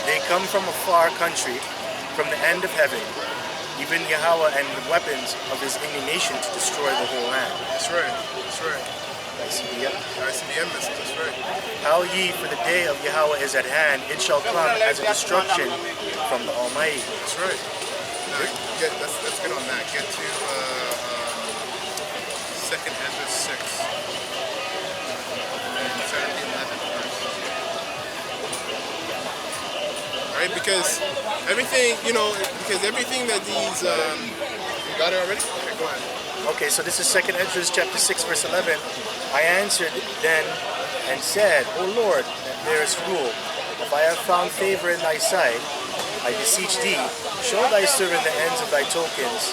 they come from a far country, from the end of heaven, even Yahweh and the weapons of his indignation to destroy the whole land. That's right. That's right. ICBM. ICBM message. That's right. How ye, for the day of Yahweh is at hand, it shall come as a destruction from the Almighty. That's right. Now, let's get on that. Get to 2nd Ezra 6. And 11 verse. Alright, because everything, because everything that these, you got it already? Okay, go ahead. Okay, so this is 2nd Ezra chapter 6, verse 11. I answered then and said, O Lord, that there is rule. If I have found favor in thy sight, I beseech thee, show thy servant the ends of thy tokens,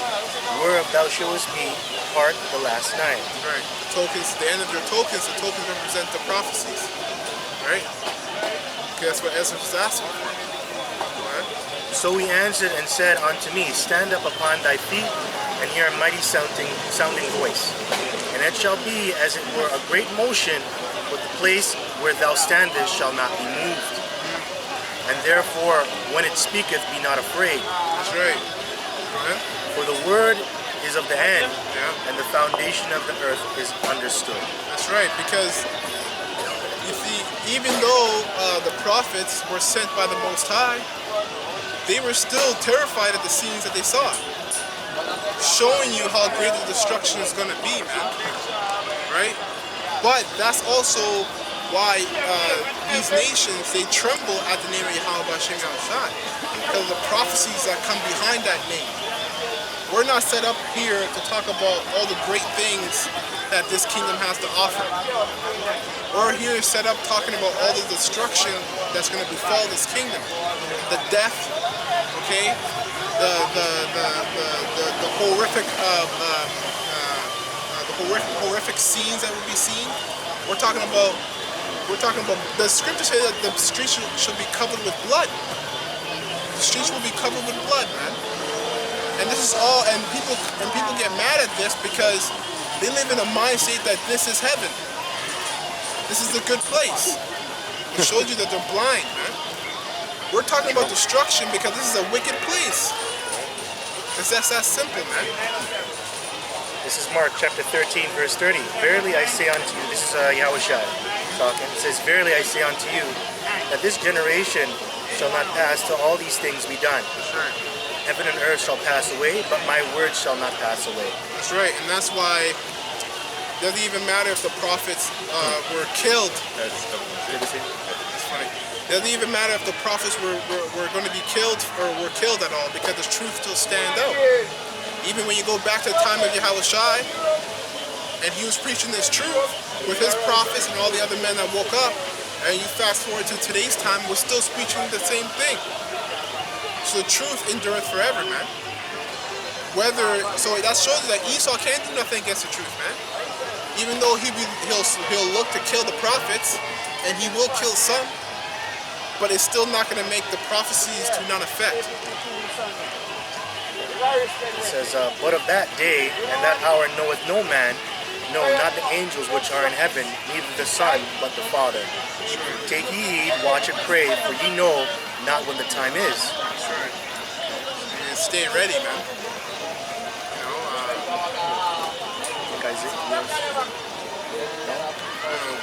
whereof thou showest me part the last night. Right. The tokens, the end of your tokens, the tokens represent the prophecies. Right? Okay, that's what Ezra was asking for. Right? So he answered and said unto me, stand up upon thy feet, and hear a mighty sounding voice. And it shall be as it were a great motion, but the place where thou standest shall not be moved. And therefore, when it speaketh, be not afraid. That's right. Right. For the word is of the end, and the foundation of the earth is understood. That's right, because you see, even though the prophets were sent by the Most High, they were still terrified at the scenes that they saw, showing you how great the destruction is going to be, man. Right? But that's also why these nations, they tremble at the name of Yahweh B'Shem Yahushai, because of the prophecies that come behind that name. We're not set up here to talk about all the great things that this kingdom has to offer. We're here set up talking about all the destruction that's going to befall this kingdom. The death, okay? The horrific scenes that will be seen. We're talking about the scriptures say that the streets should be covered with blood. The streets will be covered with blood, man. And this is all, and people get mad at this because they live in a mind state that this is heaven. This is a good place. It shows you that they're blind, man. We're talking about destruction because this is a wicked place. It's that simple, man. This is Mark chapter 13, verse 30. Verily I say unto you, this is Yahushua talking. It says, verily I say unto you, that this generation shall not pass till all these things be done. That's right. Heaven and earth shall pass away, but my words shall not pass away. That's right, and that's why it doesn't even matter if the prophets were killed. That's funny. It doesn't even matter if the prophets were going to be killed or were killed at all, because the truth still stands out. Even when you go back to the time of Yahushai, and he was preaching this truth with his prophets and all the other men that woke up, and you fast forward to today's time, we're still preaching the same thing. So the truth endureth forever, man. So that shows you that Esau can't do nothing against the truth, man. Even though he'll look to kill the prophets, and he will kill some, but it's still not going to make the prophecies to none effect. It says, but of that day and that hour knoweth no man, no, not the angels which are in heaven, neither the Son, but the Father. Take ye heed, watch and pray, for ye know not when the time is. That's right. And stay ready, man.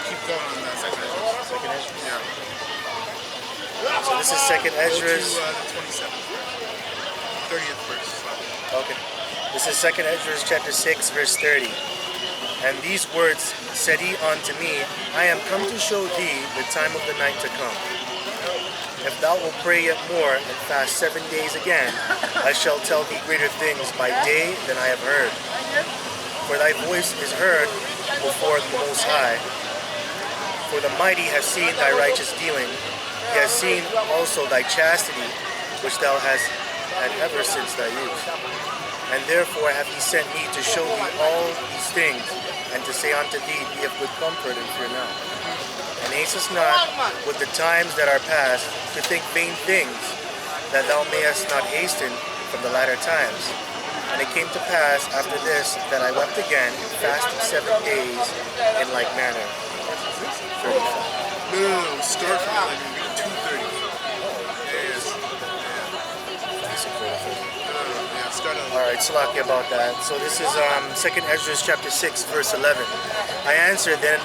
Keep going on that second Ezra. Yeah. So this is 2nd Ezra. Go to the 27th, 30th verse. Okay. This is 2nd Ezra chapter 6, verse 30. And these words said he unto me, I am come to show thee the time of the night to come. If thou wilt pray yet more and fast 7 days again, I shall tell thee greater things by day than I have heard. For thy voice is heard before the Most High. For the mighty have seen thy righteous dealing. He has seen also thy chastity, which thou hast had ever since thy youth. And therefore hath he sent me to show thee all these things, and to say unto thee, be of good comfort and fear not. And hastest not with the times that are past, to think vain things, that thou mayest not hasten from the latter times. And it came to pass after this, that I wept again, and fasted 7 days in like manner. 35. No. Start from 2:30. Salaki, about that. So this is 2nd Ezra chapter 6, verse 11. I answered then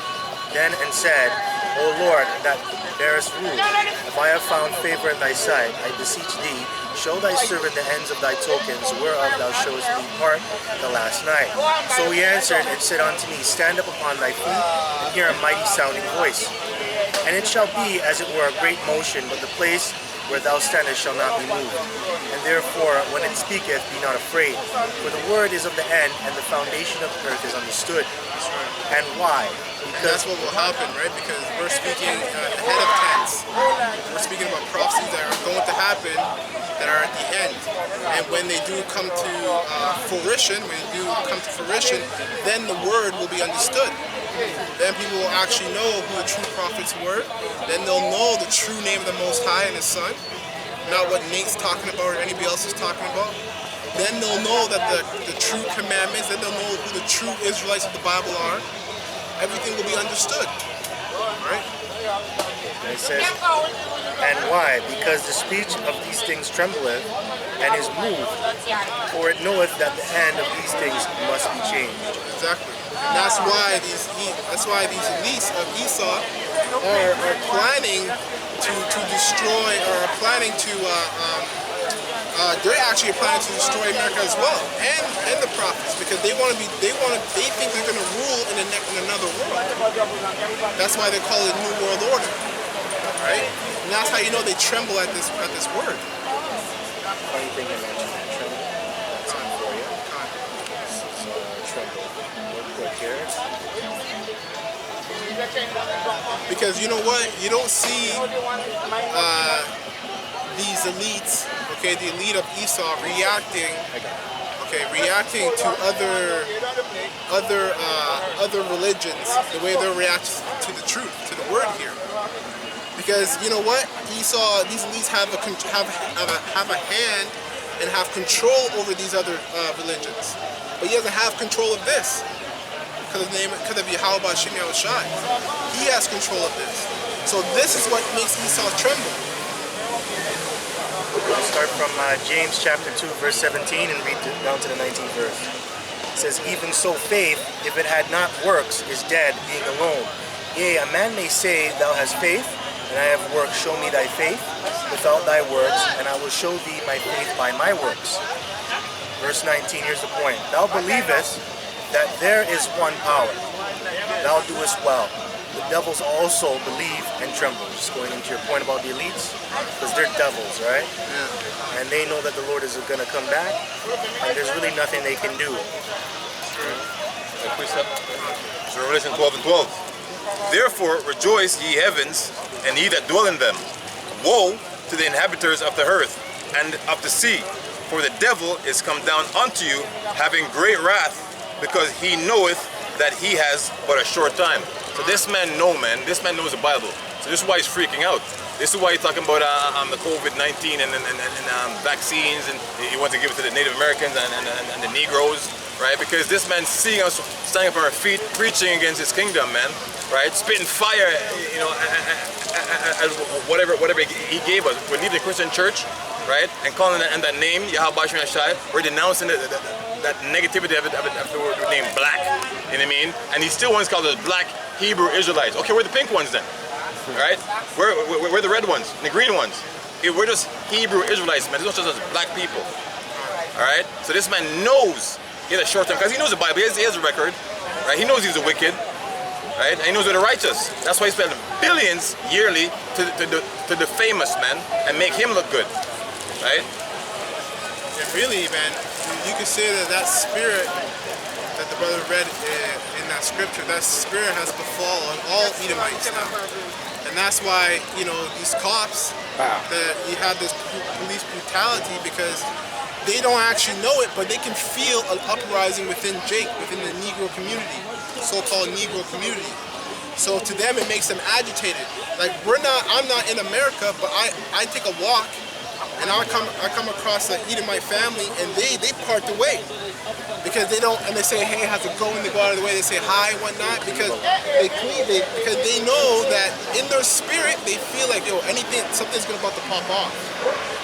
and said, O Lord, that bearest rule, if I have found favor in thy sight, I beseech thee, show thy servant the ends of thy tokens, whereof thou showest me part the last night. So he answered and said unto me, Stand up upon thy feet, and hear a mighty sounding voice. And it shall be as it were a great motion, but the place where thou standest shall not be moved. And therefore, when it speaketh, be not afraid. For the word is of the end, and the foundation of the earth is understood. That's right. And why? And that's what will happen, right? Because we're speaking ahead of tense. We're speaking about prophecies that are going to happen that are at the end. And when they do come to fruition, then the word will be understood. Then people will actually know who the true prophets were. Then they'll know the true name of the Most High and His Son, not what Nate's talking about or anybody else is talking about. Then they'll know that the true commandments, then they'll know who the true Israelites of the Bible are. Everything will be understood, right? And it says, and why? Because the speech of these things trembleth and is moved, for it knoweth that the end of these things must be changed. Exactly. And that's why these elites of Esau are planning to destroy, or are planning to they're actually planning to destroy America as well, and the prophets, because they think they're going to rule in another world. That's why they call it New World Order, right? And that's how you know they tremble at this word. Funny thing you mentioned, tremble. That's on for you. Tremble. Real quick here. Because you know what? You don't see these elites, okay, the elite of Esau reacting to other religions the way they're reacting to the truth, to the word here. Because you know what? Esau, these elites have a hand and have control over these other religions, but he doesn't have control of this because of Yahweh Shem Yahushai. He has control of this. So this is what makes Esau tremble. We'll start from James chapter 2, verse 17 and read down to the 19th verse. It says, Even so faith, if it had not works, is dead, being alone. Yea, a man may say, Thou hast faith, and I have works. Show me thy faith without thy works, and I will show thee my faith by my works. Verse 19, here's the point. Thou believest that there is one power. Thou doest well. The devils also believe and tremble. Just going into your point about the elites, because they're devils, right? Yeah. And they know that the Lord is going to come back, and there's really nothing they can do. It's Revelation 12 and 12. Therefore rejoice, ye heavens, and ye that dwell in them. Woe to the inhabitants of the earth and of the sea, for the devil is come down unto you, having great wrath, because he knoweth that he has but a short time. So this man knows the Bible. So this is why he's freaking out. This is why he's talking about the COVID-19 and vaccines, and he wants to give it to the Native Americans and the Negroes, right? Because this man's seeing us standing up on our feet, preaching against his kingdom, man, right? Spitting fire, you know, whatever he gave us. We're leaving the Christian church, right? And calling that name, Yahweh Shem Yahushai. We're denouncing that negativity of the name black, you know what I mean? And he still wants to call us black Hebrew Israelites. Okay, we're the pink ones then, right? We're the red ones, and the green ones. We're just Hebrew Israelites, man. There's no such as black people, all right? So this man knows he has a short time, because he knows the Bible, he has a record, right? He knows he's the wicked, right? And he knows they're the righteous. That's why he spends billions yearly to defame us, man, and make him look good, right? And really, man, you can say that spirit that the brother read in that scripture, that spirit has befallen all Edomites now. And that's why, you know, these cops, that you have this police brutality, because they don't actually know it, but they can feel an uprising within within the Negro community, so-called Negro community. So to them, it makes them agitated. Like I'm not in America, but I take a walk, and I come across an Edomite family, and they part the way, because they don't, and they say, hey, how's it going? They go out of the way, they say hi and whatnot, because because they know that in their spirit they feel like, yo, something's about to pop off,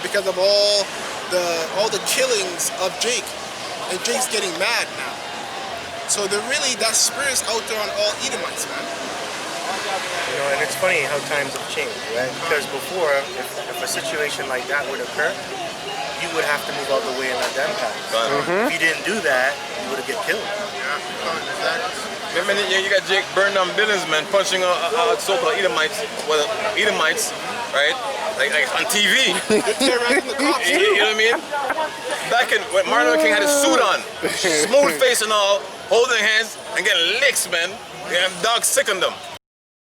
because of all the killings of Jake and Jake's getting mad now. So they're really, that spirit's out there on all Edomites, man. You know, and it's funny how times have changed, right? Because before, if a situation like that would occur, you would have to move out the way and let them pass. If you didn't do that, you would have get killed. Yeah, I mean, you got Jake burning down buildings, man, punching so-called Edomites, right? Like on TV. terrorizing the cops You too. know what I mean? Back when Martin Luther King had his suit on, smooth face and all, holding hands and getting licks, man. Yeah, dogs sick on them.